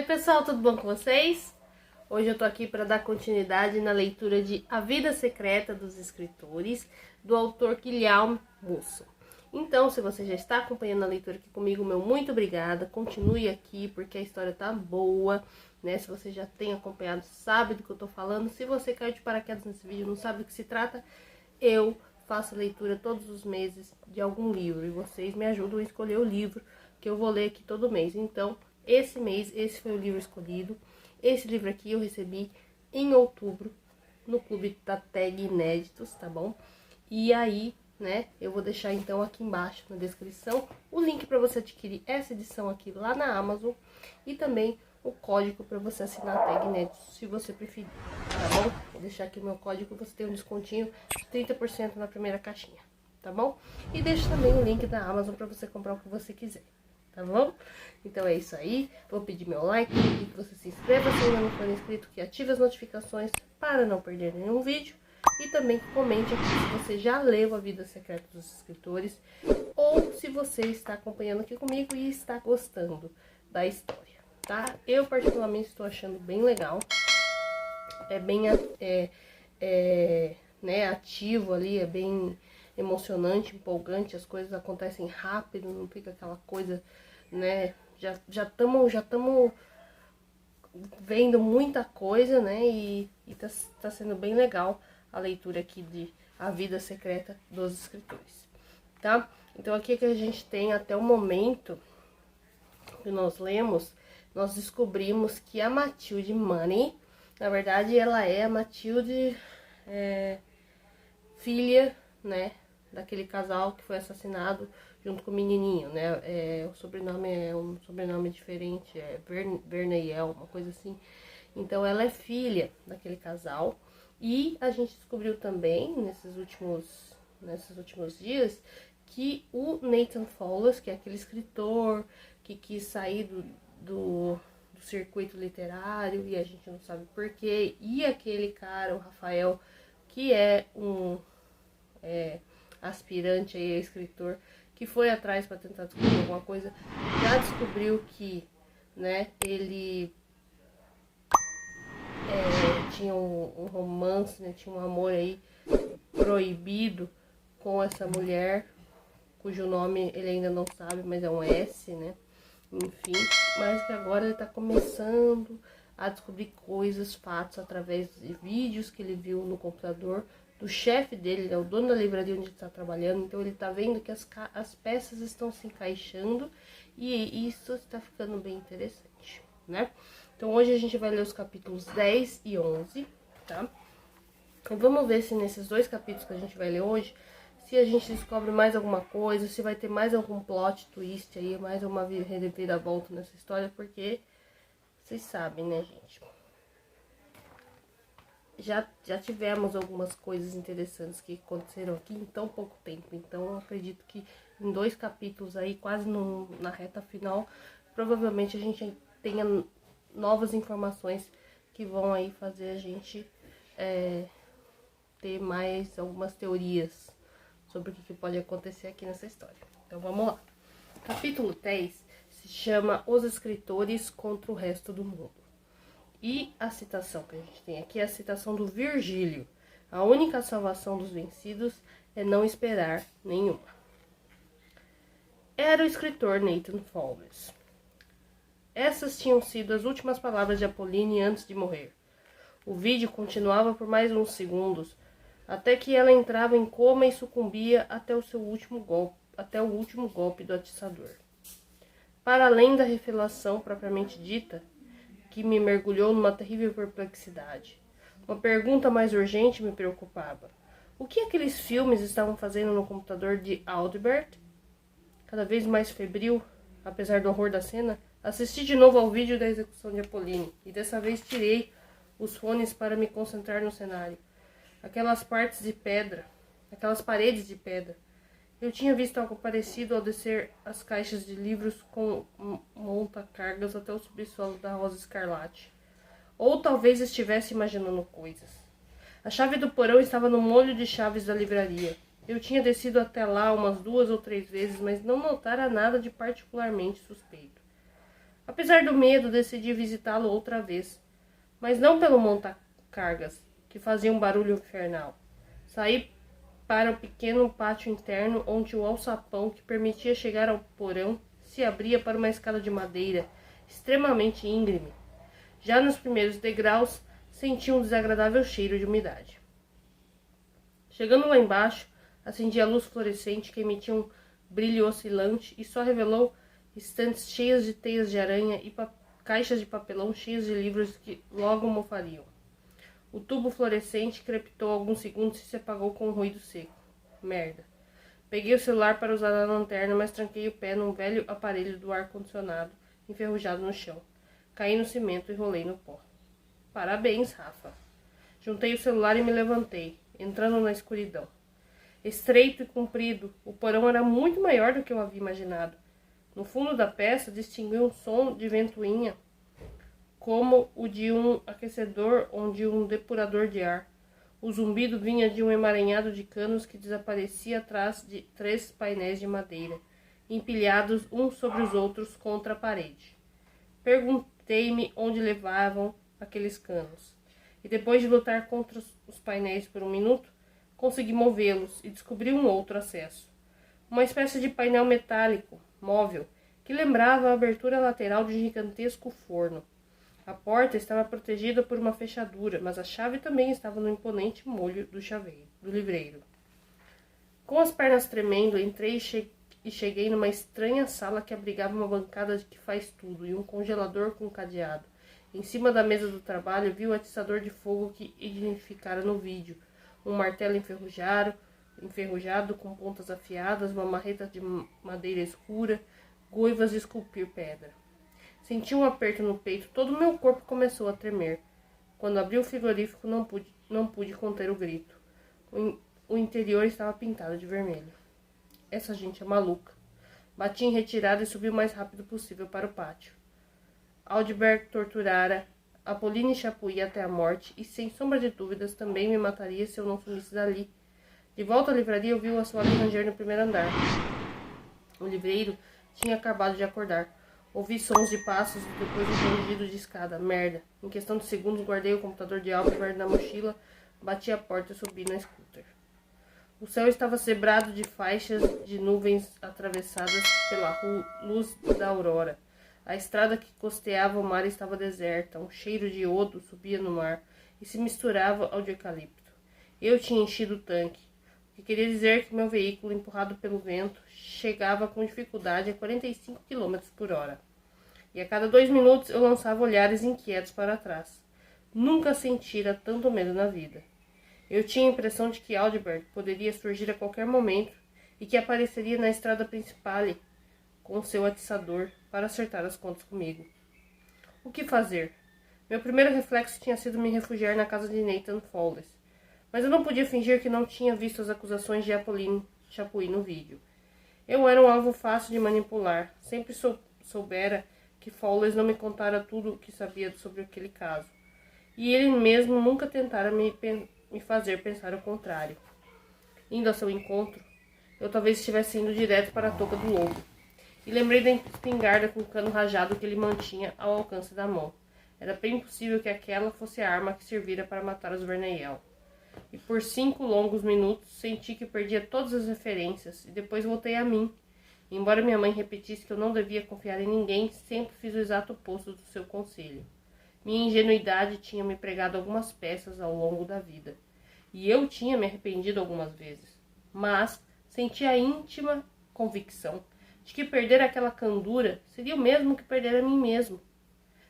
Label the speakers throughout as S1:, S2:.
S1: Oi pessoal, tudo bom com vocês? Hoje eu tô aqui para dar continuidade na leitura de A Vida Secreta dos Escritores, do autor Guilherme Musso. Então, se você já está acompanhando a leitura aqui comigo, meu muito obrigada, continue aqui porque a história tá boa, né? Se você já tem acompanhado, sabe do que eu tô falando. Se você caiu de paraquedas nesse vídeo e não sabe do que se trata, eu faço leitura todos os meses de algum livro e vocês me ajudam a escolher o livro que eu vou ler aqui todo mês. Então, esse mês, esse foi o livro escolhido. Esse livro aqui eu recebi em outubro no clube da Tag Inéditos, tá bom? E aí, né, eu vou deixar então aqui embaixo na descrição o link para você adquirir essa edição aqui lá na Amazon e também o código para você assinar a Tag Inéditos, se você preferir, tá bom? Vou deixar aqui o meu código, você tem um descontinho de 30% na primeira caixinha, tá bom? E deixo também o link da Amazon para você comprar o que você quiser. Tá bom? Então é isso aí. Vou pedir meu like, pedir que você se inscreva se ainda não for inscrito, que ative as notificações para não perder nenhum vídeo. E também comente aqui se você já leu A Vida Secreta dos Escritores ou se você está acompanhando aqui comigo e está gostando da história, tá? Eu particularmente estou achando bem legal. É bem né, ativo ali, é bem emocionante, empolgante, as coisas acontecem rápido, não fica aquela coisa, né, já estamos vendo muita coisa, né, e tá sendo bem legal a leitura aqui de A Vida Secreta dos Escritores, tá? Então aqui que a gente tem até o momento que nós lemos, nós descobrimos que a Matilde Money, na verdade ela é a Matilde, filha, né, daquele casal que foi assassinado junto com o menininho, né? O sobrenome é um sobrenome diferente, é Verneiel, uma coisa assim. Então ela é filha daquele casal. E a gente descobriu também, nesses últimos dias, que o Nathan Fowler, que é aquele escritor que quis sair do circuito literário, e a gente não sabe porquê, e aquele cara, o Rafael, que é um aspirante aí a escritor, que foi atrás para tentar descobrir alguma coisa, já descobriu que, né, ele tinha um romance, né, tinha um amor aí proibido com essa mulher, cujo nome ele ainda não sabe, mas é um S, né, enfim, mas que agora ele tá começando a descobrir coisas, fatos, através de vídeos que ele viu no computador do chefe dele, é o dono da livraria onde ele está trabalhando. Então ele está vendo que as peças estão se encaixando e isso está ficando bem interessante, né? Então hoje a gente vai ler os capítulos 10 e 11, tá? Então vamos ver se nesses dois capítulos que a gente vai ler hoje, se a gente descobre mais alguma coisa, se vai ter mais algum plot twist aí, mais uma reviravolta nessa história, porque vocês sabem, né, gente? Já tivemos algumas coisas interessantes que aconteceram aqui em tão pouco tempo. Então, eu acredito que em dois capítulos aí, quase na reta final, provavelmente a gente tenha novas informações que vão aí fazer a gente ter mais algumas teorias sobre o que pode acontecer aqui nessa história. Então, vamos lá. Capítulo 10 se chama Os Escritores contra o Resto do Mundo. E a citação que a gente tem aqui é a citação do Virgílio. A única salvação dos vencidos é não esperar nenhuma. Era o escritor Nathan Fowler. Essas tinham sido as últimas palavras de Apolline antes de morrer. O vídeo continuava por mais uns segundos, até que ela entrava em coma e sucumbia até o último golpe do atiçador. Para além da revelação propriamente dita, que me mergulhou numa terrível perplexidade. Uma pergunta mais urgente me preocupava. O que aqueles filmes estavam fazendo no computador de Aldebert? Cada vez mais febril, apesar do horror da cena, assisti de novo ao vídeo da execução de Apolline, e dessa vez tirei os fones para me concentrar no cenário. Aquelas paredes de pedra. Eu tinha visto algo parecido ao descer as caixas de livros com monta-cargas até o subsolo da Rosa Escarlate. Ou talvez estivesse imaginando coisas. A chave do porão estava no molho de chaves da livraria. Eu tinha descido até lá umas 2 ou 3 vezes, mas não notara nada de particularmente suspeito. Apesar do medo, decidi visitá-lo outra vez, mas não pelo monta-cargas, que fazia um barulho infernal. Saí para o pequeno pátio interno, onde o alçapão que permitia chegar ao porão se abria para uma escada de madeira extremamente íngreme. Já nos primeiros degraus, senti um desagradável cheiro de umidade. Chegando lá embaixo, acendi a luz fluorescente que emitia um brilho oscilante e só revelou estantes cheias de teias de aranha e caixas de papelão cheias de livros que logo mofariam. O tubo fluorescente crepitou alguns segundos e se apagou com um ruído seco. Merda. Peguei o celular para usar a lanterna, mas tranquei o pé num velho aparelho do ar-condicionado, enferrujado no chão. Caí no cimento e rolei no pó. Parabéns, Rafa. Juntei o celular e me levantei, entrando na escuridão. Estreito e comprido, o porão era muito maior do que eu havia imaginado. No fundo da peça, distingui um som de ventoinha, como o de um aquecedor ou de um depurador de ar. O zumbido vinha de um emaranhado de canos que desaparecia atrás de 3 painéis de madeira, empilhados uns sobre os outros contra a parede. Perguntei-me onde levavam aqueles canos, e depois de lutar contra os painéis por um minuto, consegui movê-los e descobri um outro acesso. Uma espécie de painel metálico, móvel, que lembrava a abertura lateral de um gigantesco forno. A porta estava protegida por uma fechadura, mas a chave também estava no imponente molho do livreiro. Com as pernas tremendo, entrei e cheguei numa estranha sala que abrigava uma bancada que faz tudo e um congelador com cadeado. Em cima da mesa do trabalho, vi o atiçador de fogo que identificara no vídeo, um martelo enferrujado com pontas afiadas, uma marreta de madeira escura, goivas de esculpir pedra. Senti um aperto no peito, todo o meu corpo começou a tremer. Quando abri o frigorífico, não pude conter o grito. O interior estava pintado de vermelho. Essa gente é maluca. Bati em retirada e subi o mais rápido possível para o pátio. Aldberg torturara Apolline Chapuis até a morte e, sem sombra de dúvidas, também me mataria se eu não sumisse dali. De volta à livraria, eu vi o assoalho ranger no primeiro andar. O livreiro tinha acabado de acordar. Ouvi sons de passos e depois um rangido de escada. Merda. Em questão de segundos, guardei o computador de Aldberg na mochila, bati a porta e subi na scooter. O céu estava zebrado de faixas de nuvens atravessadas pela luz da aurora. A estrada que costeava o mar estava deserta. Um cheiro de iodo subia no mar e se misturava ao de eucalipto. Eu tinha enchido o tanque, o que queria dizer que meu veículo, empurrado pelo vento, chegava com dificuldade a 45 km por hora. E a cada 2 minutos eu lançava olhares inquietos para trás. Nunca sentira tanto medo na vida. Eu tinha a impressão de que Aldberg poderia surgir a qualquer momento e que apareceria na estrada principal com seu atiçador para acertar as contas comigo. O que fazer? Meu primeiro reflexo tinha sido me refugiar na casa de Nathan Fowles, mas eu não podia fingir que não tinha visto as acusações de Apolline Chapuis no vídeo. Eu era um alvo fácil de manipular. Sempre soubera que Fowles não me contara tudo o que sabia sobre aquele caso. E ele mesmo nunca tentara me fazer pensar o contrário. Indo ao seu encontro, eu talvez estivesse indo direto para a toca do lobo. E lembrei da espingarda com cano rajado que ele mantinha ao alcance da mão. Era bem possível que aquela fosse a arma que servira para matar os Vernayel. E por 5 longos minutos senti que perdia todas as referências e depois voltei a mim. Embora minha mãe repetisse que eu não devia confiar em ninguém, sempre fiz o exato oposto do seu conselho. Minha ingenuidade tinha me pregado algumas peças ao longo da vida, e eu tinha me arrependido algumas vezes, mas senti a íntima convicção de que perder aquela candura seria o mesmo que perder a mim mesmo.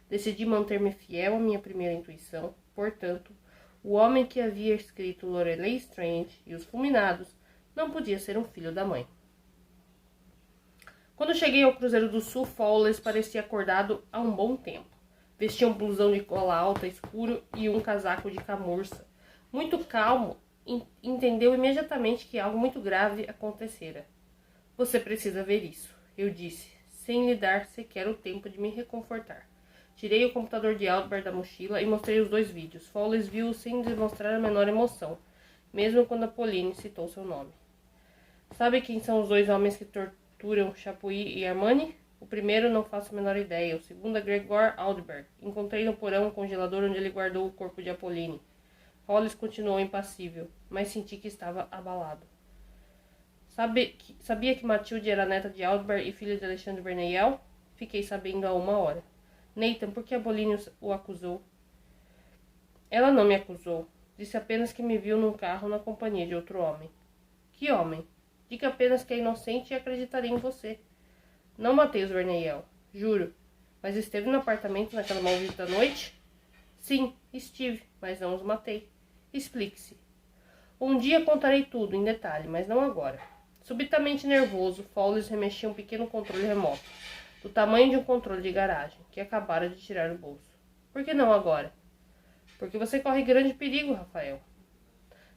S1: Decidi manter-me fiel à minha primeira intuição, portanto, o homem que havia escrito Lorelei Strange e Os Fulminados não podia ser um filho da mãe. Quando cheguei ao Cruzeiro do Sul, Fowles parecia acordado há um bom tempo. Vestia um blusão de gola alta escuro e um casaco de camurça. Muito calmo, entendeu imediatamente que algo muito grave acontecera. Você precisa ver isso, eu disse, sem lhe dar sequer o tempo de me reconfortar. Tirei o computador de Aldberg da mochila e mostrei os 2 vídeos. Fowles viu sem demonstrar a menor emoção, mesmo quando Apolline citou seu nome. Sabe quem são os 2 homens que torturam Chapuis e Armani? O primeiro não faço a menor ideia. O segundo é Gregor Aldberg. Encontrei no porão um congelador onde ele guardou o corpo de Apolline. Hollis continuou impassível, mas senti que estava abalado. Sabia que Matilde era neta de Aldberg e filha de Alexandre Verneyel? Fiquei sabendo há 1 hora. Nathan, por que Apolline o acusou? Ela não me acusou. Disse apenas que me viu num carro na companhia de outro homem. Que homem? Diga apenas que é inocente e acreditarei em você. Não matei os Verneyel, juro. Mas esteve no apartamento naquela maldita noite? Sim, estive, mas não os matei. Explique-se. Um dia contarei tudo em detalhe, mas não agora. Subitamente nervoso, Fowles remexia um pequeno controle remoto, do tamanho de um controle de garagem, que acabara de tirar do bolso. Por que não agora? Porque você corre grande perigo, Rafael.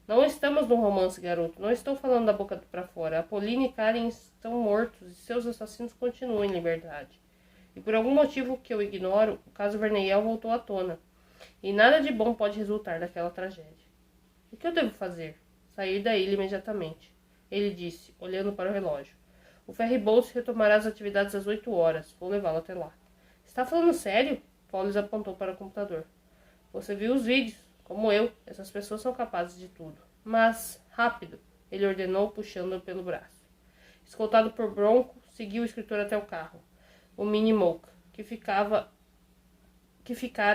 S1: Não estamos num romance, garoto. Não estou falando da boca pra fora. Apolline e Karen estão mortos e seus assassinos continuam em liberdade. E por algum motivo que eu ignoro, o caso Verneyel voltou à tona. E nada de bom pode resultar daquela tragédia. O que eu devo fazer? Sair da ilha imediatamente. Ele disse, olhando para o relógio. O ferryboat retomará as atividades às 8 horas. Vou levá-lo até lá. Está falando sério? Fowles apontou para o computador. Você viu os vídeos? Como eu. Essas pessoas são capazes de tudo. Mas, rápido, ele ordenou, puxando-o pelo braço. Escoltado por Bronco, seguiu o escritor até o carro. O Mini Mocha, que ficara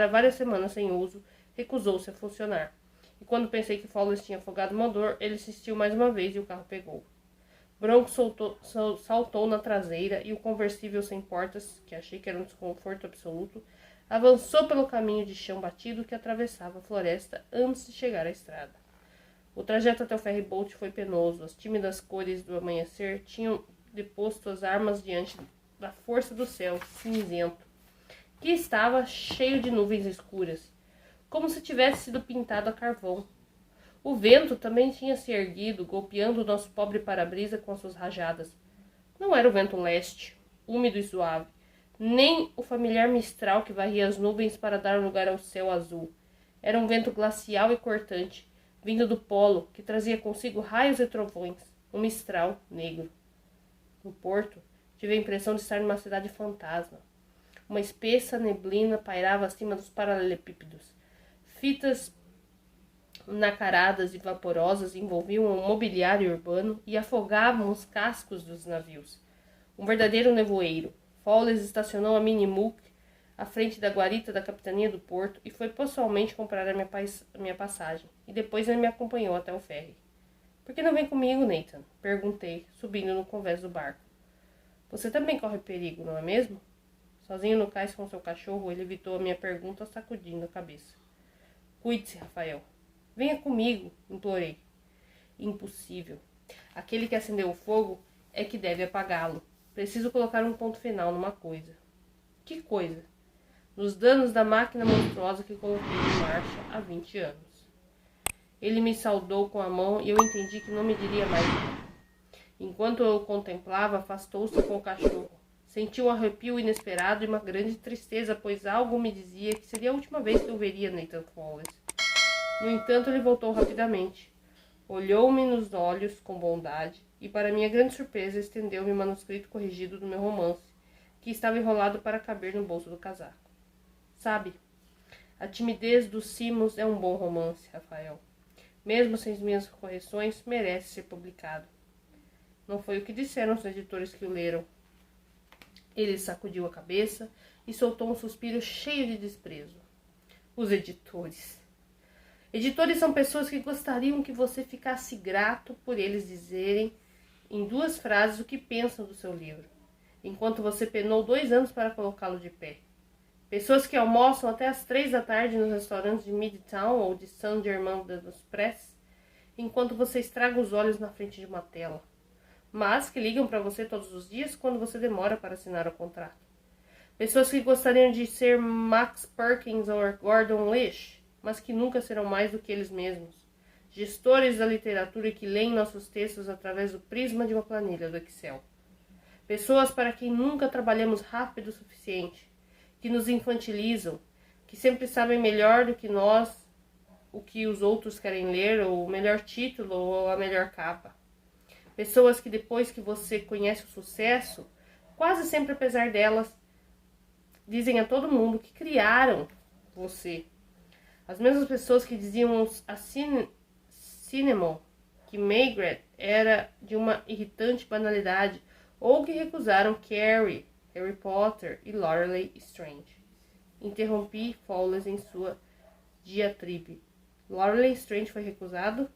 S1: várias semanas sem uso, recusou-se a funcionar. E quando pensei que Fowles tinha afogado o motor, ele insistiu mais uma vez e o carro pegou. Bronco saltou na traseira e o conversível sem portas, que achei que era um desconforto absoluto, avançou pelo caminho de chão batido que atravessava a floresta antes de chegar à estrada. O trajeto até o ferryboat foi penoso. As tímidas cores do amanhecer tinham deposto as armas diante da força do céu cinzento, que estava cheio de nuvens escuras, como se tivesse sido pintado a carvão. O vento também tinha se erguido, golpeando o nosso pobre para-brisa com suas rajadas. Não era o vento leste, úmido e suave, nem o familiar mistral que varria as nuvens para dar lugar ao céu azul. Era um vento glacial e cortante, vindo do polo, que trazia consigo raios e trovões, um mistral negro. No porto, tive a impressão de estar numa cidade fantasma. Uma espessa neblina pairava acima dos paralelepípedos. Fitas nacaradas e vaporosas envolviam o mobiliário urbano e afogavam os cascos dos navios. Um verdadeiro nevoeiro. Fowles estacionou a Mini Mocha à frente da guarita da capitania do porto e foi pessoalmente comprar a minha passagem. E depois ele me acompanhou até o ferry. Por que não vem comigo, Nathan? Perguntei, subindo no convés do barco. Você também corre perigo, não é mesmo? Sozinho no cais com seu cachorro, ele evitou a minha pergunta, sacudindo a cabeça. Cuide-se, Rafael. Venha comigo, implorei. Impossível. Aquele que acendeu o fogo é que deve apagá-lo. Preciso colocar um ponto final numa coisa. Que coisa? Nos danos da máquina monstruosa que coloquei em marcha há 20 anos. Ele me saudou com a mão e eu entendi que não me diria mais nada. Enquanto eu o contemplava, afastou-se com o cachorro. Senti um arrepio inesperado e uma grande tristeza, pois algo me dizia que seria a última vez que eu veria Nathan Fowles. No entanto, ele voltou rapidamente. Olhou-me nos olhos com bondade e, para minha grande surpresa, estendeu-me o manuscrito corrigido do meu romance, que estava enrolado para caber no bolso do casaco. Sabe, A Timidez dos Cimos é um bom romance, Rafael. Mesmo sem as minhas correções, merece ser publicado. Não foi o que disseram os editores que o leram. Ele sacudiu a cabeça e soltou um suspiro cheio de desprezo. Os editores. Editores são pessoas que gostariam que você ficasse grato por eles dizerem em 2 frases o que pensam do seu livro, enquanto você penou 2 anos para colocá-lo de pé. Pessoas que almoçam até às 3 da tarde nos restaurantes de Midtown ou de Saint-Germain-des-Prés, enquanto você estraga os olhos na frente de uma tela, mas que ligam para você todos os dias quando você demora para assinar o contrato. Pessoas que gostariam de ser Max Perkins ou Gordon Lish, mas que nunca serão mais do que eles mesmos. Gestores da literatura que leem nossos textos através do prisma de uma planilha do Excel. Pessoas para quem nunca trabalhamos rápido o suficiente, que nos infantilizam, que sempre sabem melhor do que nós o que os outros querem ler, ou o melhor título, ou a melhor capa. Pessoas que depois que você conhece o sucesso, quase sempre apesar delas, dizem a todo mundo que criaram você. As mesmas pessoas que diziam a Cinnamon que Margaret era de uma irritante banalidade, ou que recusaram Carrie, Harry Potter e Lorelei Strange. Interrompi Fowles em sua diatribe. Lorelei Strange foi recusado?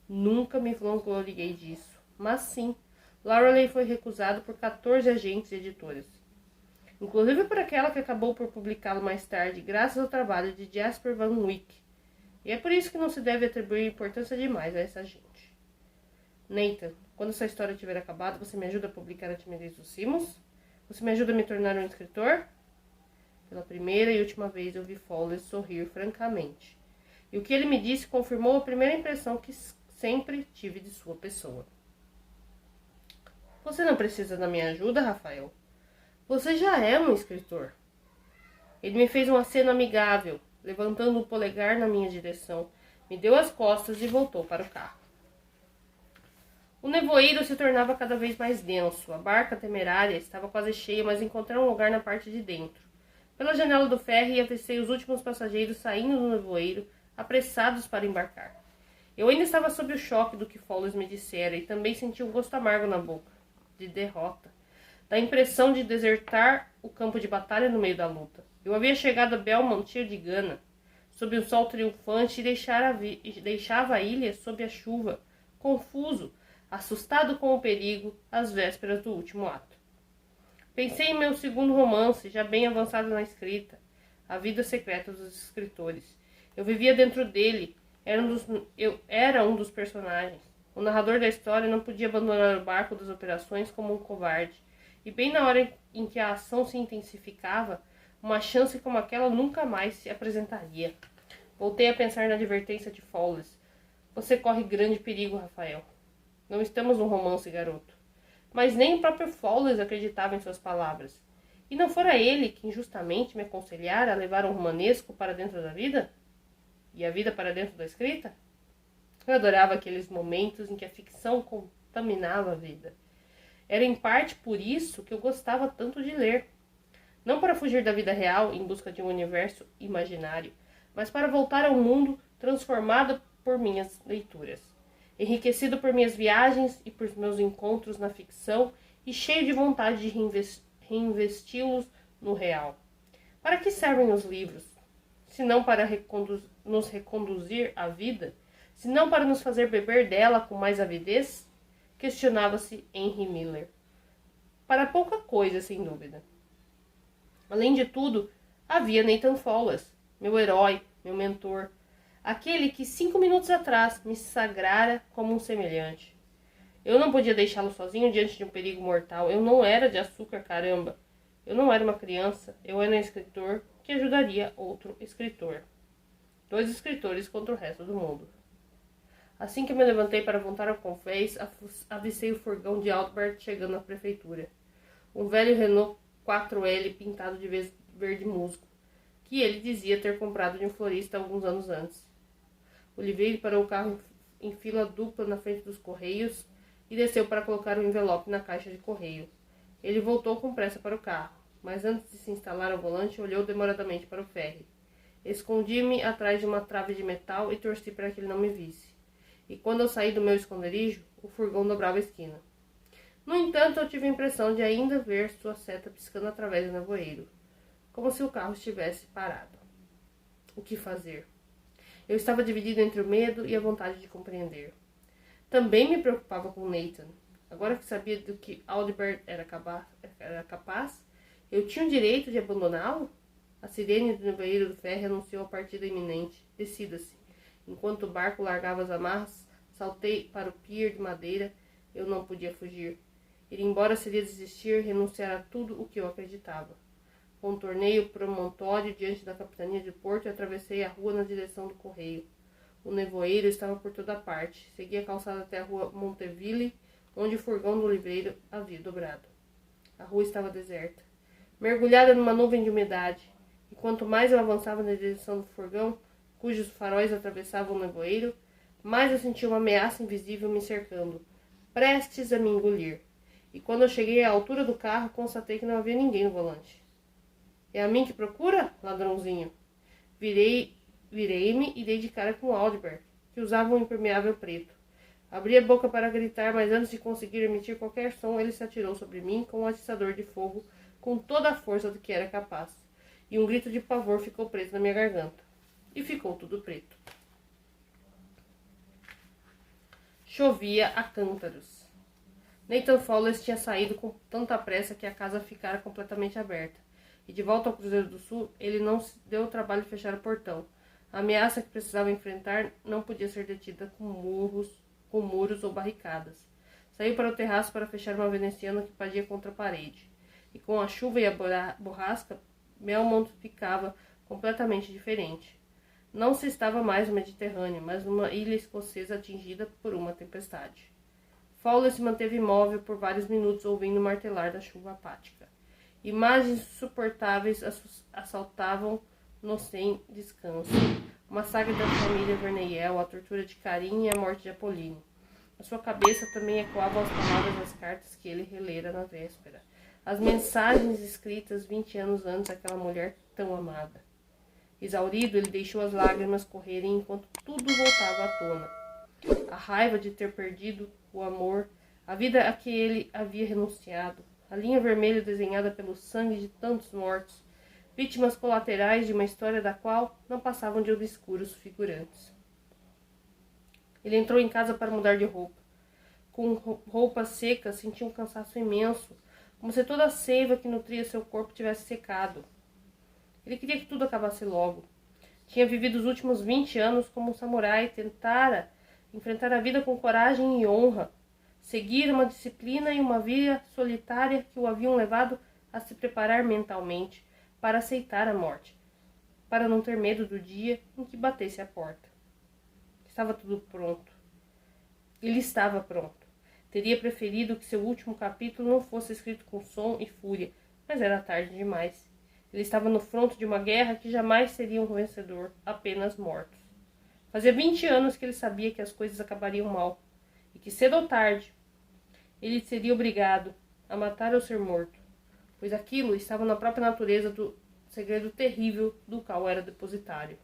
S1: Nunca me vangloriei disso. Mas sim, Lorelei foi recusado por 14 agentes e editoras. Inclusive por aquela que acabou por publicá-lo mais tarde, graças ao trabalho de Jasper Van Wyck. E é por isso que não se deve atribuir importância demais a essa gente. Nathan, quando essa história tiver acabado, você me ajuda a publicar a timidez dos Simmons? Você me ajuda a me tornar um escritor? Pela primeira e última vez eu vi Fowles sorrir francamente. E o que ele me disse confirmou a primeira impressão que sempre tive de sua pessoa. Você não precisa da minha ajuda, Rafael. Você já é um escritor. Ele me fez um aceno amigável, levantando o polegar na minha direção, me deu as costas e voltou para o carro. O nevoeiro se tornava cada vez mais denso. A barca temerária estava quase cheia, mas encontrei um lugar na parte de dentro. Pela janela do ferry avistei os últimos passageiros saindo do nevoeiro, apressados para embarcar. Eu ainda estava sob o choque do que Fowles me dissera e também senti um gosto amargo na boca, de derrota, da impressão de desertar o campo de batalha no meio da luta. Eu havia chegado a Belmont cheio de gana, sob um sol triunfante, e deixava a ilha sob a chuva, confuso, assustado com o perigo, às vésperas do último ato. Pensei em meu segundo romance, já bem avançado na escrita, A Vida Secreta dos Escritores. Eu vivia dentro dele, eu era um dos personagens. O narrador da história não podia abandonar o barco das operações como um covarde. E bem na hora em que a ação se intensificava, uma chance como aquela nunca mais se apresentaria. Voltei a pensar na advertência de Fowles. Você corre grande perigo, Rafael. Não estamos num romance, garoto. Mas nem o próprio Fowles acreditava em suas palavras. E não fora ele que injustamente me aconselhara a levar um romanesco para dentro da vida? E a vida para dentro da escrita? Eu adorava aqueles momentos em que a ficção contaminava a vida. Era em parte por isso que eu gostava tanto de ler. Não para fugir da vida real em busca de um universo imaginário, mas para voltar ao mundo transformado por minhas leituras. Enriquecido por minhas viagens e por meus encontros na ficção e cheio de vontade de reinvesti-los no real. Para que servem os livros? Se não para nos reconduzir à vida? Se não para nos fazer beber dela com mais avidez? Questionava-se Henry Miller. Para pouca coisa, sem dúvida. Além de tudo, havia Nathan Fowles, meu herói, meu mentor, aquele que 5 minutos atrás me sagrara como um semelhante. Eu não podia deixá-lo sozinho diante de um perigo mortal. Eu não era de açúcar, caramba. Eu não era uma criança. Eu era um escritor que ajudaria outro escritor. 2 escritores contra o resto do mundo. Assim que me levantei para voltar ao convés, avistei o furgão de Albert chegando à prefeitura. Um velho Renault 4L pintado de verde musgo, que ele dizia ter comprado de um florista alguns anos antes. Oliveira parou o carro em fila dupla na frente dos correios e desceu para colocar o envelope na caixa de correio. Ele voltou com pressa para o carro, mas antes de se instalar ao volante, olhou demoradamente para o ferry. Escondi-me atrás de uma trave de metal e torci para que ele não me visse. E quando eu saí do meu esconderijo, o furgão dobrava a esquina. No entanto, eu tive a impressão de ainda ver sua seta piscando através do nevoeiro, como se o carro estivesse parado. O que fazer? Eu estava dividido entre o medo e a vontade de compreender. Também me preocupava com Nathan. Agora que sabia do que Aldebert era capaz, eu tinha o direito de abandoná-lo? A sirene do nevoeiro do ferry anunciou a partida iminente. Decida-se. Enquanto o barco largava as amarras, saltei para o pier de madeira. Eu não podia fugir. Ir embora seria desistir, renunciar a tudo o que eu acreditava. Contornei o promontório diante da capitania de porto e atravessei a rua na direção do correio. O nevoeiro estava por toda parte. Segui a calçada até a rua Monteville, onde o furgão do livreiro havia dobrado. A rua estava deserta, mergulhada numa nuvem de umidade, e quanto mais eu avançava na direção do furgão, cujos faróis atravessavam o nevoeiro, mais eu sentia uma ameaça invisível me cercando, prestes a me engolir. e quando eu cheguei à altura do carro, constatei que não havia ninguém no volante. É a mim que procura, ladrãozinho? Virei-me e dei de cara com Aldbert, que usava um impermeável preto. Abri a boca para gritar, mas antes de conseguir emitir qualquer som, ele se atirou sobre mim com um atiçador de fogo com toda a força do que era capaz. E um grito de pavor ficou preso na minha garganta. E ficou tudo preto. Chovia a cântaros. Nathan Fowler tinha saído com tanta pressa que a casa ficara completamente aberta. E de volta ao Cruzeiro do Sul, ele não se deu o trabalho de fechar o portão. A ameaça que precisava enfrentar não podia ser detida com muros ou barricadas. Saiu para o terraço para fechar uma veneziana que batia contra a parede. E com a chuva e a borrasca, Belmont ficava completamente diferente. Não se estava mais no Mediterrâneo, mas numa ilha escocesa atingida por uma tempestade. Fowler se manteve imóvel por vários minutos, ouvindo o martelar da chuva apática. Imagens insuportáveis assaltavam-no sem descanso. O massacre da família Verneyel, a tortura de Carim e a morte de Apollino. A sua cabeça também ecoava as palavras das cartas que ele relera na véspera. As mensagens escritas 20 anos antes àquela mulher tão amada. Exaurido, ele deixou as lágrimas correrem enquanto tudo voltava à tona. A raiva de ter perdido o amor, a vida a que ele havia renunciado, a linha vermelha desenhada pelo sangue de tantos mortos, vítimas colaterais de uma história da qual não passavam de obscuros figurantes. Ele entrou em casa para mudar de roupa. Com roupa seca, sentia um cansaço imenso, como se toda a seiva que nutria seu corpo tivesse secado. Ele queria que tudo acabasse logo. Tinha vivido os últimos 20 anos como um samurai, tentara enfrentar a vida com coragem e honra, seguir uma disciplina e uma via solitária que o haviam levado a se preparar mentalmente para aceitar a morte, para não ter medo do dia em que batesse a porta. Estava tudo pronto. Ele estava pronto. Teria preferido que seu último capítulo não fosse escrito com som e fúria, mas era tarde demais. Ele estava no fronte de uma guerra que jamais seria um vencedor, apenas mortos. Fazia 20 anos que ele sabia que as coisas acabariam mal, e que cedo ou tarde ele seria obrigado a matar ou ser morto, pois aquilo estava na própria natureza do segredo terrível do qual era depositário.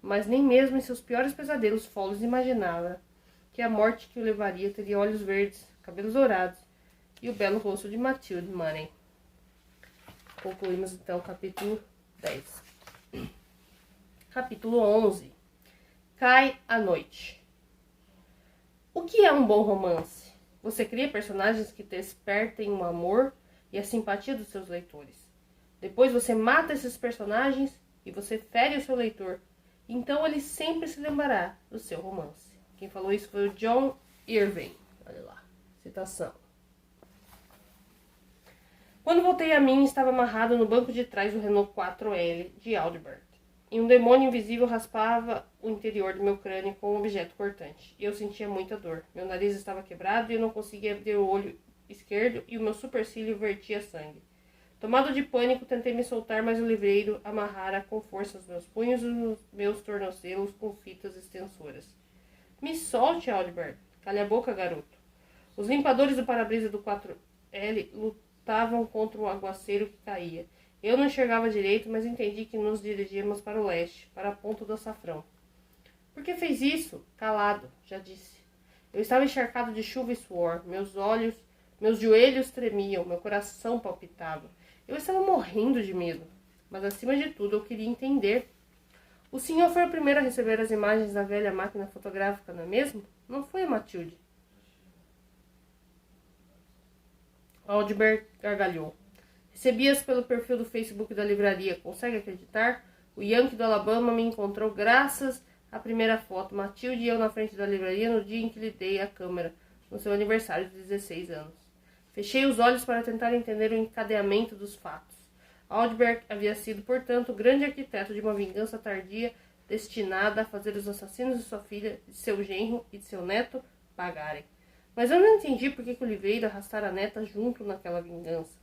S1: Mas nem mesmo em seus piores pesadelos Foles imaginava que a morte que o levaria teria olhos verdes, cabelos dourados e o belo rosto de Matilde Money. Concluímos então o capítulo 10. Capítulo 11. Cai a noite. O que é um bom romance? Você cria personagens que despertem o amor e a simpatia dos seus leitores. Depois você mata esses personagens e você fere o seu leitor. Então ele sempre se lembrará do seu romance. Quem falou isso foi o John Irving. Olha lá, citação. Quando voltei a mim, estava amarrado no banco de trás do Renault 4L de Aldbert. E um demônio invisível raspava o interior do meu crânio com um objeto cortante. E eu sentia muita dor. Meu nariz estava quebrado e eu não conseguia abrir o olho esquerdo e o meu supercílio vertia sangue. Tomado de pânico, tentei me soltar, mas o livreiro amarrara com força os meus punhos e os meus tornozelos com fitas extensoras. Me solte, Aldbert. Cale a boca, garoto. Os limpadores do para-brisa do 4L lutavam contra o aguaceiro que caía. Eu não enxergava direito, mas entendi que nos dirigíamos para o leste, para a ponta do açafrão. Por que fez isso? Calado, já disse. Eu estava encharcado de chuva e suor. Meus joelhos tremiam, meu coração palpitava. Eu estava morrendo de medo. Mas, acima de tudo, eu queria entender. O senhor foi o primeiro a receber as imagens da velha máquina fotográfica, não é mesmo? Não foi a Matilde. Aldbert gargalhou. Recebi-as pelo perfil do Facebook da livraria. Consegue acreditar? O Yankee do Alabama me encontrou graças à primeira foto. Matilde e eu na frente da livraria no dia em que lhe dei a câmera, no seu aniversário de 16 anos. Fechei os olhos para tentar entender o encadeamento dos fatos. Aldbert havia sido, portanto, o grande arquiteto de uma vingança tardia destinada a fazer os assassinos de sua filha, de seu genro e de seu neto pagarem. Mas eu não entendi por que Oliveira arrastara a neta junto naquela vingança.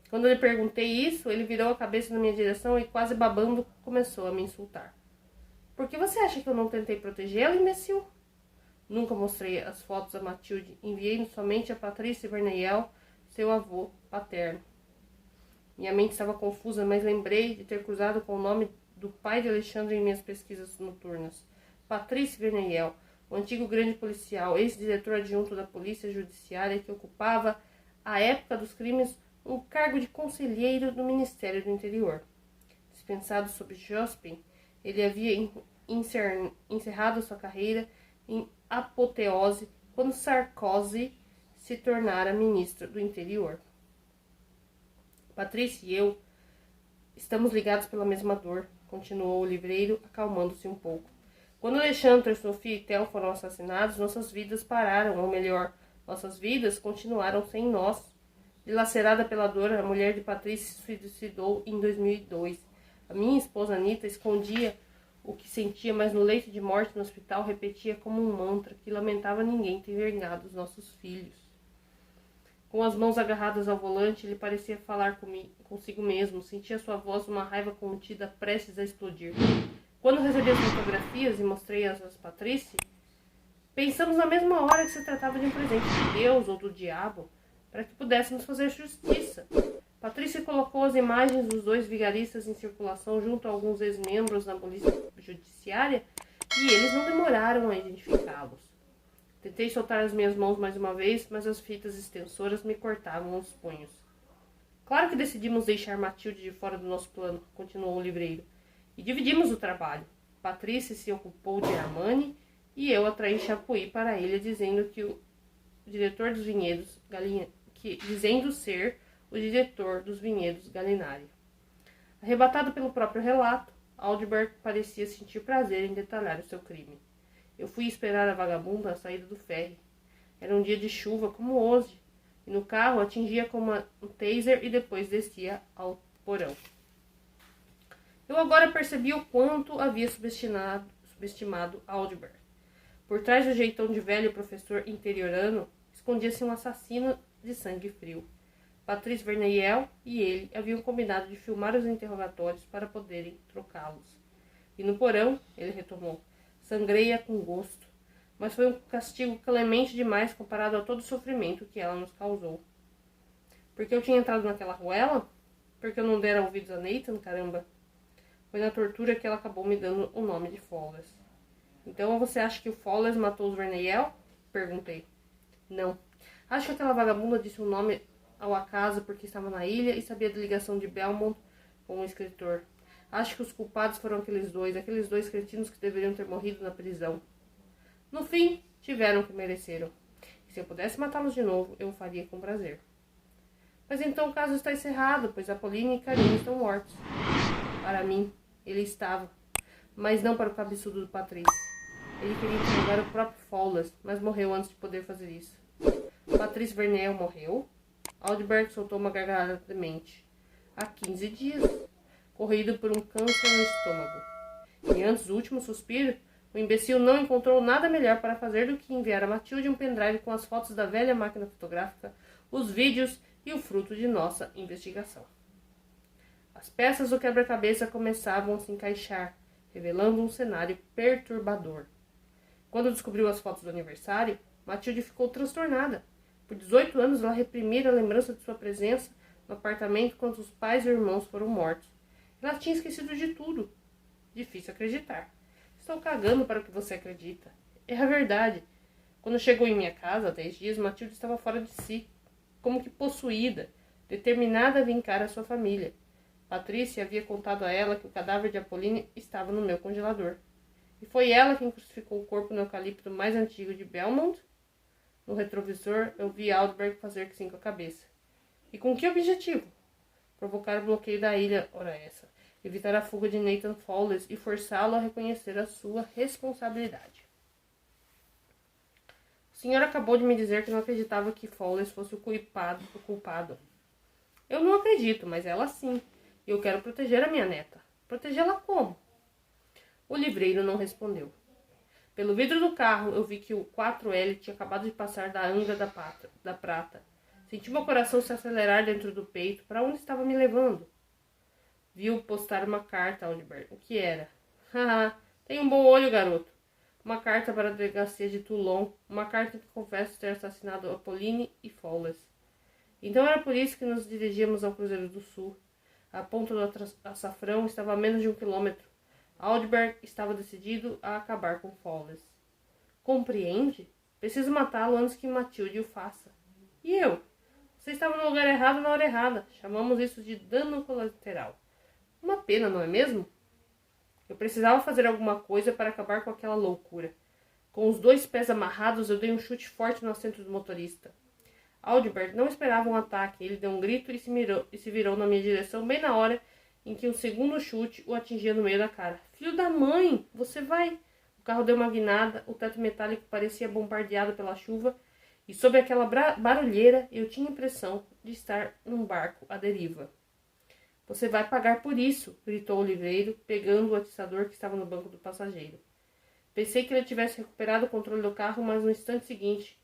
S1: Quando lhe perguntei isso, ele virou a cabeça na minha direção e, quase babando, começou a me insultar. Por que você acha que eu não tentei protegê-la, imbecil? Nunca mostrei as fotos a Matilde. Enviei somente a Patrícia Verneiel, seu avô paterno. Minha mente estava confusa, mas lembrei de ter cruzado com o nome do pai de Alexandre em minhas pesquisas noturnas. Patrícia Verneiel, o antigo grande policial, ex-diretor adjunto da Polícia Judiciária, que ocupava, à época dos crimes, um cargo de conselheiro do Ministério do Interior. Dispensado sob Jospin, ele havia encerrado sua carreira em apoteose quando Sarkozy se tornara ministro do Interior. Patrícia e eu estamos ligados pela mesma dor, continuou o livreiro, acalmando-se um pouco. Quando Alexandre, Sofia e Theo foram assassinados, nossas vidas pararam, ou melhor, nossas vidas continuaram sem nós. Dilacerada pela dor, a mulher de Patrícia se suicidou em 2002. A minha esposa Anita escondia o que sentia, mas no leito de morte no hospital repetia como um mantra que lamentava ninguém ter vingado os nossos filhos. Com as mãos agarradas ao volante, ele parecia falar consigo mesmo. Sentia sua voz uma raiva contida, prestes a explodir. Quando recebi as fotografias e mostrei-as a Patrícia, pensamos na mesma hora que se tratava de um presente de Deus ou do diabo, para que pudéssemos fazer justiça. Patrícia colocou as imagens dos dois vigaristas em circulação junto a alguns ex-membros da polícia judiciária e eles não demoraram a identificá-los. Tentei soltar as minhas mãos mais uma vez, mas as fitas extensoras me cortavam os punhos. Claro que decidimos deixar Matilde de fora do nosso plano, continuou o livreiro, e dividimos o trabalho. Patrícia se ocupou de Armani e eu atraí Chapuis para a ilha, dizendo que o diretor dos vinhedos dizendo ser o diretor dos vinhedos Galinari. Arrebatado pelo próprio relato, Aldebert parecia sentir prazer em detalhar o seu crime. Eu fui esperar a vagabunda à saída do ferry. Era um dia de chuva como hoje, e no carro atingia com um taser e depois descia ao porão. Eu agora percebi o quanto havia subestimado Aldebert. Por trás do jeitão de velho professor interiorano, escondia-se um assassino de sangue frio. Patrícia Verneiel e ele haviam combinado de filmar os interrogatórios para poderem trocá-los. E no porão, ele retomou, sangrei-a com gosto, mas foi um castigo clemente demais comparado a todo o sofrimento que ela nos causou. Porque eu tinha entrado naquela ruela? Porque eu não dera ouvidos a Nathan, caramba? Foi na tortura que ela acabou me dando o nome de Fowles. Então você acha que o Fowles matou os Verneiel? Perguntei. Não. Acho que aquela vagabunda disse o nome ao acaso porque estava na ilha e sabia da ligação de Belmont com o escritor. Acho que os culpados foram aqueles dois cretinos que deveriam ter morrido na prisão. No fim, tiveram o que mereceram. E se eu pudesse matá-los de novo, eu o faria com prazer. Mas então o caso está encerrado, pois Apolline e Karine estão mortos. Para mim, ele estava, mas não para o cabeçudo do Patrícia. Ele queria interrogar o próprio Fowles, mas morreu antes de poder fazer isso. Patrícia Verneiel morreu? Aldebert soltou uma gargalhada demente. Há 15 dias, corrido por um câncer no estômago. E antes do último suspiro, o imbecil não encontrou nada melhor para fazer do que enviar a Matilde um pendrive com as fotos da velha máquina fotográfica, os vídeos e o fruto de nossa investigação. As peças do quebra-cabeça começavam a se encaixar, revelando um cenário perturbador. Quando descobriu as fotos do aniversário, Matilde ficou transtornada. Por 18 anos, ela reprimira a lembrança de sua presença no apartamento quando os pais e irmãos foram mortos. Ela tinha esquecido de tudo. Difícil acreditar. Estou cagando para o que você acredita. É a verdade. Quando chegou em minha casa, há 10 dias, Matilde estava fora de si, como que possuída, determinada a vincar a sua família. Patrícia havia contado a ela que o cadáver de Apolline estava no meu congelador. E foi ela quem crucificou o corpo no eucalipto mais antigo de Belmont? No retrovisor, eu vi Aldebert fazer que sim com a cabeça. E com que objetivo? Provocar o bloqueio da ilha, ora essa. Evitar a fuga de Nathan Fowles e forçá-lo a reconhecer a sua responsabilidade. O senhor acabou de me dizer que não acreditava que Fowles fosse o culpado. Eu não acredito, mas ela sim. E eu quero proteger a minha neta. Protegê-la como? O livreiro não respondeu. Pelo vidro do carro, eu vi que o 4L tinha acabado de passar da Angra da Prata. Senti meu coração se acelerar dentro do peito. Para onde estava me levando? Viu postar uma carta, Aldebert. O que era? Haha, tem um bom olho, garoto. uma carta para a delegacia de Toulon, uma carta em que confesso ter assassinado Apolline e Fowles. Então era por isso que nos dirigíamos ao Cruzeiro do Sul. A ponta do açafrão estava a menos de 1 quilômetro. Aldberg estava decidido a acabar com Fowles. Compreende? Preciso matá-lo antes que Matilde o faça. E eu? Você estava no lugar errado na hora errada. Chamamos isso de dano colateral. Uma pena, não é mesmo? Eu precisava fazer alguma coisa para acabar com aquela loucura. Com os 2 pés amarrados, eu dei um chute forte no assento do motorista. Aldebert não esperava um ataque. Ele deu um grito e se virou na minha direção bem na hora em que um segundo chute o atingia no meio da cara. Filho da mãe! Você vai... O carro deu uma guinada, o teto metálico parecia bombardeado pela chuva e sob aquela barulheira eu tinha a impressão de estar num barco à deriva. Você vai pagar por isso, gritou o livreiro, pegando o atiçador que estava no banco do passageiro. Pensei que ele tivesse recuperado o controle do carro, mas no instante seguinte,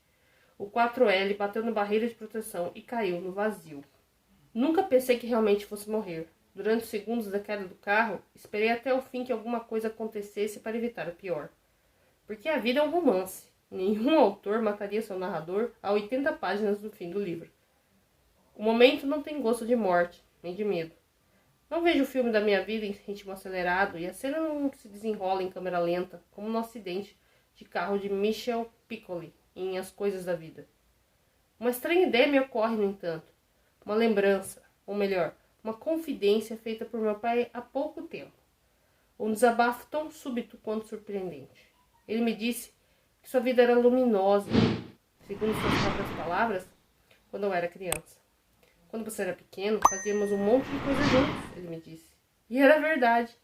S1: o 4L bateu na barreira de proteção e caiu no vazio. Nunca pensei que realmente fosse morrer. Durante os segundos da queda do carro, esperei até o fim que alguma coisa acontecesse para evitar o pior. Porque a vida é um romance. Nenhum autor mataria seu narrador a 80 páginas do fim do livro. O momento não tem gosto de morte, nem de medo. Não vejo o filme da minha vida em ritmo acelerado e a cena não se desenrola em câmera lenta, como no acidente de carro de Michel Piccoli em As Coisas da Vida. Uma estranha ideia me ocorre, no entanto. Uma lembrança, ou melhor, uma confidência feita por meu pai há pouco tempo. Um desabafo tão súbito quanto surpreendente. Ele me disse que sua vida era luminosa, segundo suas próprias palavras, quando eu era criança. Quando você era pequeno, fazíamos um monte de coisa juntos, ele me disse. E era verdade.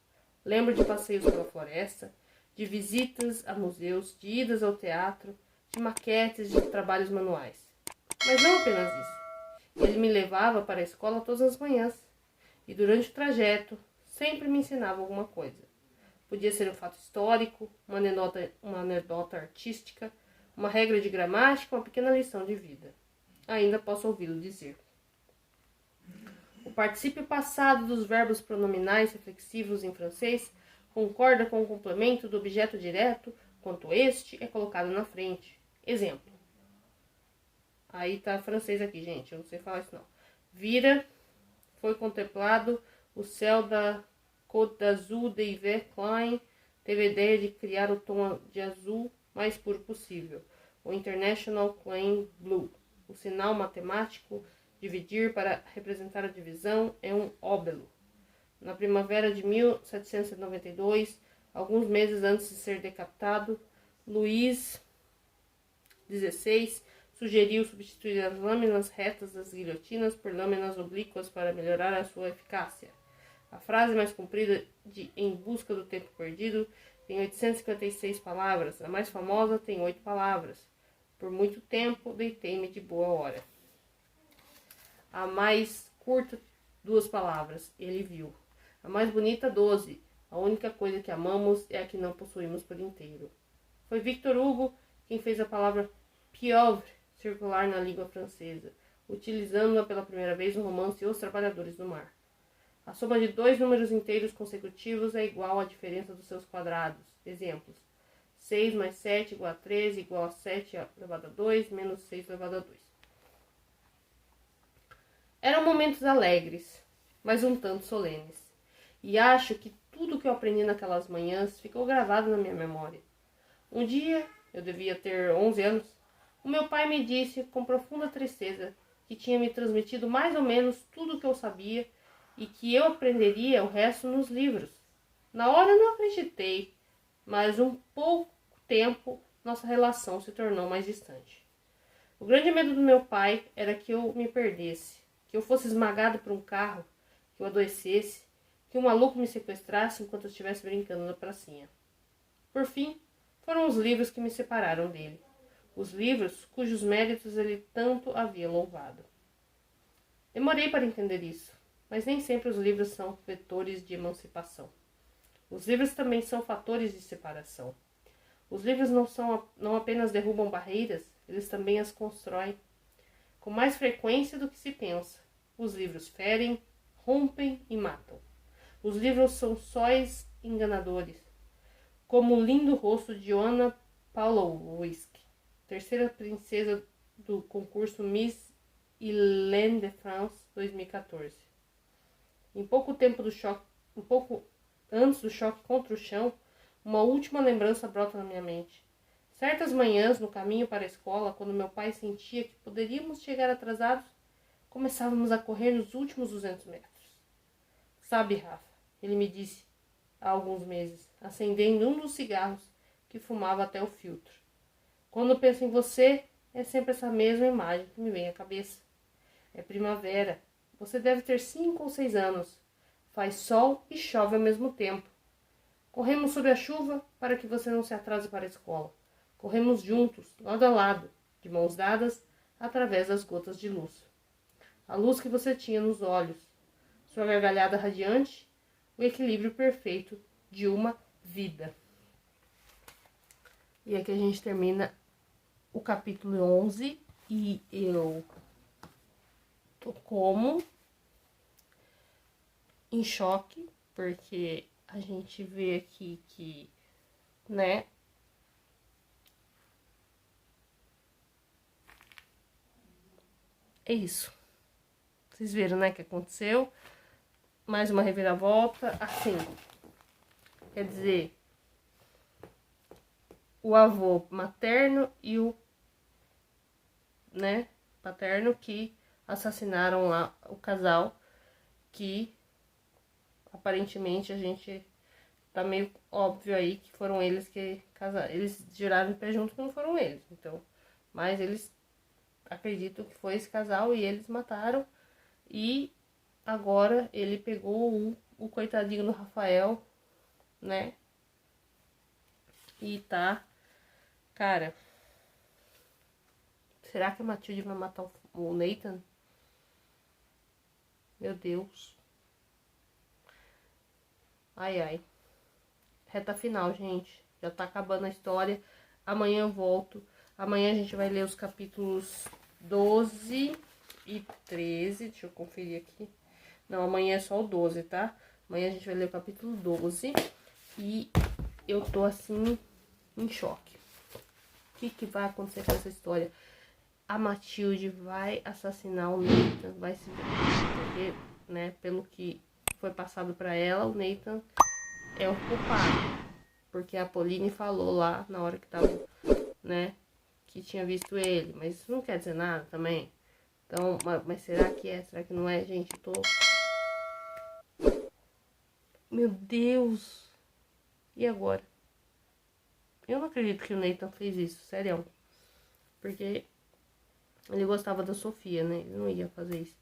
S1: Lembro de passeios pela floresta, de visitas a museus, de idas ao teatro, de maquetes, de trabalhos manuais. Mas não apenas isso. Ele me levava para a escola todas as manhãs. E durante o trajeto, sempre me ensinava alguma coisa. Podia ser um fato histórico, uma anedota artística, uma regra de gramática, uma pequena lição de vida. Ainda posso ouvi-lo dizer. O particípio passado dos verbos pronominais reflexivos em francês concorda com o complemento do objeto direto quando este é colocado na frente. Exemplo. Aí tá francês aqui, gente. Eu não sei falar isso não. Vira, foi contemplado o céu da Côte d'Azur de Yves Klein. Teve a ideia de criar o tom de azul mais puro possível. O International Klein Blue. O sinal matemático dividir para representar a divisão é um óbelo. Na primavera de 1792, alguns meses antes de ser decapitado, Luís XVI sugeriu substituir as lâminas retas das guilhotinas por lâminas oblíquas para melhorar a sua eficácia. A frase mais comprida de Em Busca do Tempo Perdido tem 856 palavras. A mais famosa tem 8 palavras. Por muito tempo, deitei-me de boa hora. A mais curta, 2 palavras. Ele viu. A mais bonita, 12. A única coisa que amamos é a que não possuímos por inteiro. Foi Victor Hugo quem fez a palavra pieuvre circular na língua francesa, utilizando-a pela primeira vez no romance Os Trabalhadores do Mar. A soma de 2 números inteiros consecutivos é igual à diferença dos seus quadrados. Exemplos. 6 mais 7 igual a 13, igual a 7 elevado a 2, menos 6 elevado a 2. Eram momentos alegres, mas um tanto solenes. E acho que tudo que eu aprendi naquelas manhãs ficou gravado na minha memória. Um dia, eu devia ter 11 anos, o meu pai me disse com profunda tristeza que tinha me transmitido mais ou menos tudo o que eu sabia e que eu aprenderia o resto nos livros. Na hora eu não acreditei, mas um pouco tempo nossa relação se tornou mais distante. O grande medo do meu pai era que eu me perdesse, que eu fosse esmagado por um carro, que eu adoecesse, que um maluco me sequestrasse enquanto eu estivesse brincando na pracinha. Por fim, foram os livros que me separaram dele. Os livros cujos méritos ele tanto havia louvado. Demorei para entender isso, mas nem sempre os livros são vetores de emancipação. Os livros também são fatores de separação. Os livros não apenas derrubam barreiras, eles também as constroem. Com mais frequência do que se pensa, os livros ferem, rompem e matam. Os livros são sóis enganadores. como o lindo rosto de Joanna Pawlowski, terceira princesa do concurso Miss Ile de France 2014. Em pouco tempo do choque, um pouco antes do choque contra o chão, uma última lembrança brota na minha mente. Certas manhãs, no caminho para a escola, quando meu pai sentia que poderíamos chegar atrasados, começávamos a correr nos últimos 200 metros. Sabe, Rafa, ele me disse há alguns meses, acendendo um dos cigarros que fumava até o filtro. Quando penso em você, é sempre essa mesma imagem que me vem à cabeça. É primavera. Você deve ter 5 ou 6 anos. Faz sol e chove ao mesmo tempo. Corremos sob a chuva para que você não se atrase para a escola. Corremos juntos, lado a lado, de mãos dadas, através das gotas de luz. A luz que você tinha nos olhos, sua gargalhada radiante, o equilíbrio perfeito de uma vida. E aqui a gente termina o capítulo 11 e eu tô como em choque, porque a gente vê aqui que, né, é isso. Vocês viram, né, que aconteceu. Mais uma reviravolta, assim. Quer dizer, o avô materno e o, né, paterno que assassinaram lá o casal, que aparentemente a gente tá meio óbvio aí que foram eles que casaram. Eles giraram o pé junto, que não foram eles. Então, mas eles acreditam que foi esse casal e eles mataram. E agora ele pegou o coitadinho do Rafael, né? E tá... Cara, será que a Matilde vai matar o Nathan? Meu Deus. Ai, ai. Reta final, gente. Já tá acabando a história. Amanhã eu volto. Amanhã a gente vai ler os capítulos 12 e 13. Deixa eu conferir aqui. Não, amanhã é só o 12, tá? Amanhã a gente vai ler o capítulo 12. E eu tô assim, em choque. O que vai acontecer com essa história? A Matilde vai assassinar o Nathan. Vai se... Porque, né, pelo que foi passado pra ela, o Nathan é o culpado. Porque a Pauline falou lá, na hora que tava, né, que tinha visto ele. Mas isso não quer dizer nada também. Então, mas será que é? Será que não é, gente? Eu tô... Meu Deus! E agora? Eu não acredito que o Nathan fez isso, sério. Porque ele gostava da Sofia, né? Ele não ia fazer isso.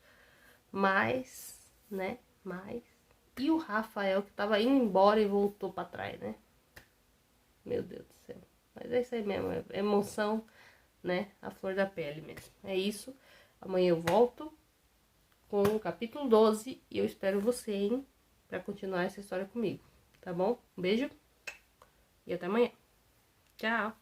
S1: Mas, né? Mas... E o Rafael, que tava indo embora e voltou pra trás, né? Meu Deus do céu. Mas é isso aí mesmo, é emoção, né? A flor da pele mesmo. É isso. Amanhã eu volto com o capítulo 12 e eu espero você, hein? Pra continuar essa história comigo, tá bom? Um beijo e até amanhã. Tchau!